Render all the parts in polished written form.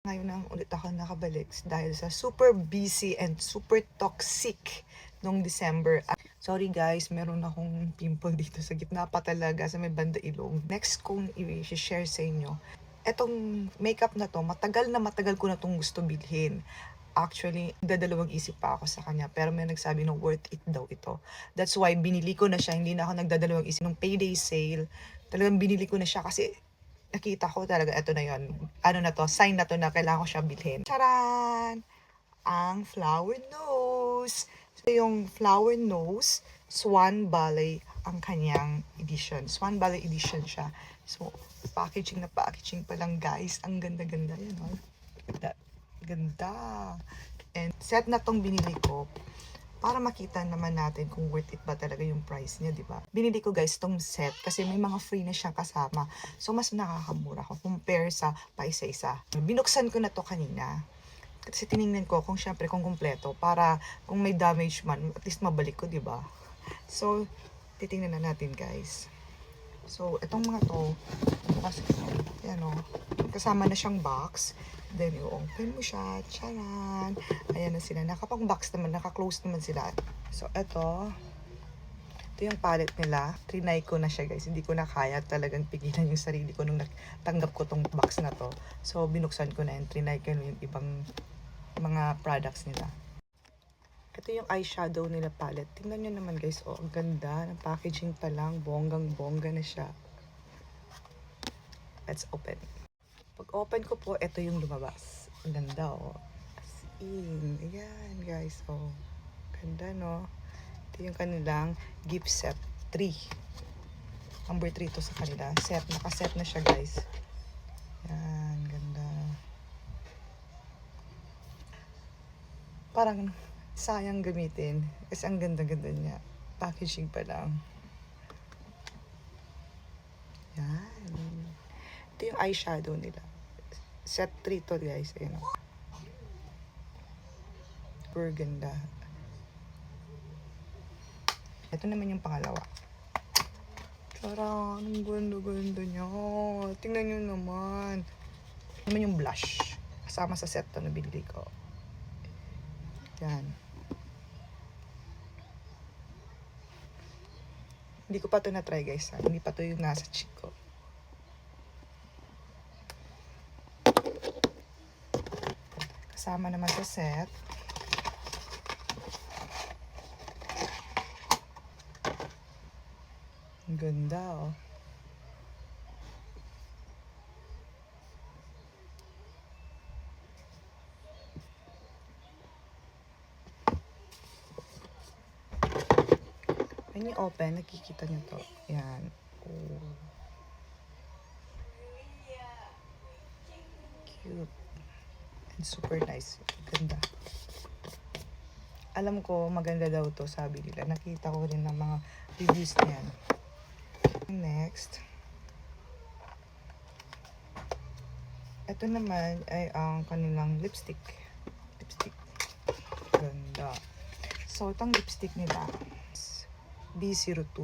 Ngayon na ulit ako nakabalik dahil sa super busy and super toxic nung December. Sorry guys, meron akong pimple dito sa gitna pa talaga sa may banda ilong. Next kong i-share sa inyo, etong makeup na to, matagal ko na tong gusto bilhin. Actually, dadalawang isip pa ako sa kanya, pero may nagsabi na worth it daw ito. That's why binili ko na siya, hindi na ako nagdadalawang isip. Nung payday sale, talagang binili ko na siya kasi nakita ko talaga, eto na yon. Ano na to, sign na to na kailangan ko siya bilhin. Charan! Ang flower nose. So, yung flower nose, Swan Ballet ang kanyang edition. Swan Ballet edition siya. So, packaging na packaging pa lang guys. Ang ganda-ganda yan, oh. Ganda. Ganda. And set na tong binili ko para makita naman natin kung worth it ba talaga yung price niya, di ba? Binili ko guys tong set kasi may mga free na siyang kasama. So, mas nakakamura ko compare sa pa isa-isa. Binuksan ko na to kanina. Kasi tiningnan ko kung syempre kung kumpleto para kung may damage man, at least mabalik ko, di ba? So, titingnan na natin guys. So, itong mga to, kasi, yan o, kasama na siyang box. Then, i-open mo siya. Charan! Ayan na sila. Nakapang-box naman, naka-close naman sila. So, ito yung palette nila. Trinay ko na siya guys. Hindi ko na kaya talagang pigilan yung sarili ko nung natanggap ko tong box na to. So, binuksan ko na and trinay ko yung ibang mga products nila. Ito yung eyeshadow nila palette. Tingnan nyo naman guys. Oh, ang ganda. Ng packaging pa lang. Bonggang-bongga na siya. Let's open. Pag open ko po, ito yung lumabas. Ang ganda, oh. As in. Ayan, guys, oh. Ganda, no? Ito yung kanilang gift set 3. Number 3 to sa kanila. Set. Nakaset na siya, guys. Ayan, ganda. Parang sayang gamitin. Kasi ang ganda-ganda niya. Packaging pa lang. Yan. Ito yung eyeshadow nila. Set 3 to guys. Ayan o. Super ganda. Ito naman yung pangalawa. Tara, ang ganda-ganda niya. Tingnan nyo naman. Ito naman yung blush. Kasama sa set to na binili ko. Yan. Hindi ko pa to na-try guys. Hindi pa to yung nasa cheek ko. Kasama naman sa set. Ang ganda, oh. When you open, nakikita nyo to. Yan. Oh. Cute. And super nice. Ganda. Alam ko, maganda daw to, sabi nila. Nakita ko rin ng mga reviews niyan. Next. Ito naman ay ang kanilang lipstick. Lipstick. Ganda. So, itong lipstick nila, B02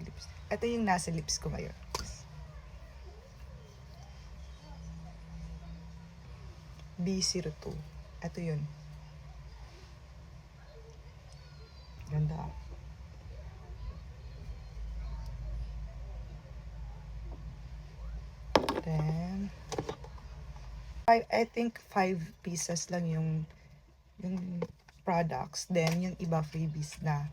lipstick. Ito yung nasa lips ko ngayon. B02. Ito yun. Ganda. Then, I think 5 pieces lang yung products. Then, yung iba freebies na.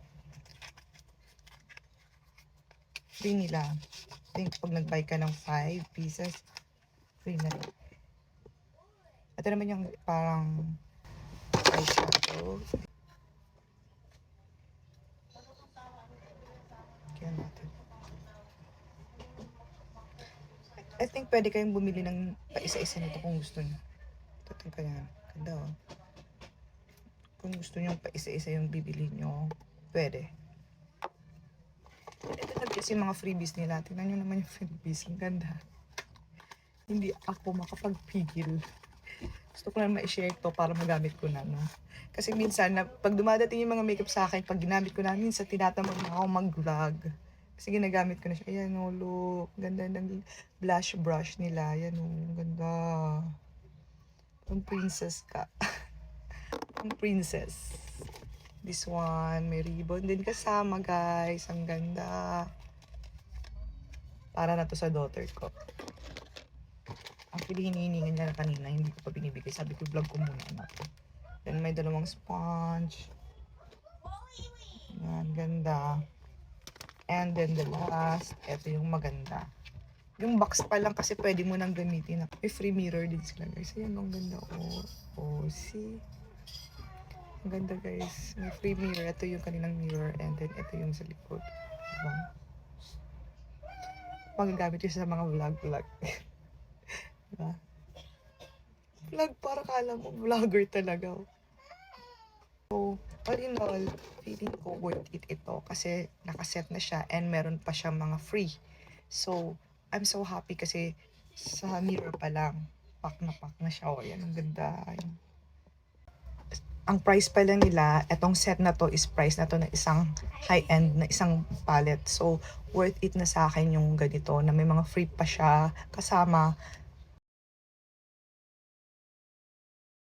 Free nila. I think pag nag-buy ka ng 5 pieces, free na rin. Ito naman yung parang eyeshadow. Kaya natin. I think pwede kayong bumili ng pa-isa-isa nito kung gusto nyo. Ito pa yan. Ganda, oh. Kung gusto nyo pa-isa-isa yung bibili nyo, pwede. Ito na kasi mga freebies nila. Tingnan nyo naman yung freebies. Ang ganda. Hindi ako makapagpigil. Gusto ko lang ma-share to para magamit ko na, no? Kasi minsan, pag dumadating yung mga makeup sa akin, pag ginamit ko na, minsan tinatamad na ako mag-vlog. Kasi ginagamit ko na siya. Ayan, oh, look. Ganda ng blush brush nila. Ayan, oh, ganda. Ang princess ka. Ang princess. This one, may ribbon din kasama, guys. Ang ganda. Para na to sa daughter ko. Actually, hinihiningan niya na kanina. Hindi ko pa binibigay. Sabi ko, vlog ko muna na to. Then, may dalawang sponge. Yan, ganda. And then, the last, ito yung maganda. Yung box pa lang kasi pwede mo nang gamitin. May free mirror din sila, guys. Ayan, ang ganda. Oh, see? Ang ganda, guys. May free mirror. Ito yung kanilang mirror. And then, ito yung sa likod. Diba? Magagamit yun sa mga vlog. Diba? Vlog, para kala mo, vlogger talaga. So, all in all, feeling ko worth it ito kasi nakaset na siya and meron pa siya mga free. So, I'm so happy kasi sa mirror pa lang, pack na siya. O, yan, ang ganda. Ang price pa lang nila, etong set na to is price na to na isang high-end na isang palette. So, worth it na sa akin yung ganito na may mga free pa siya kasama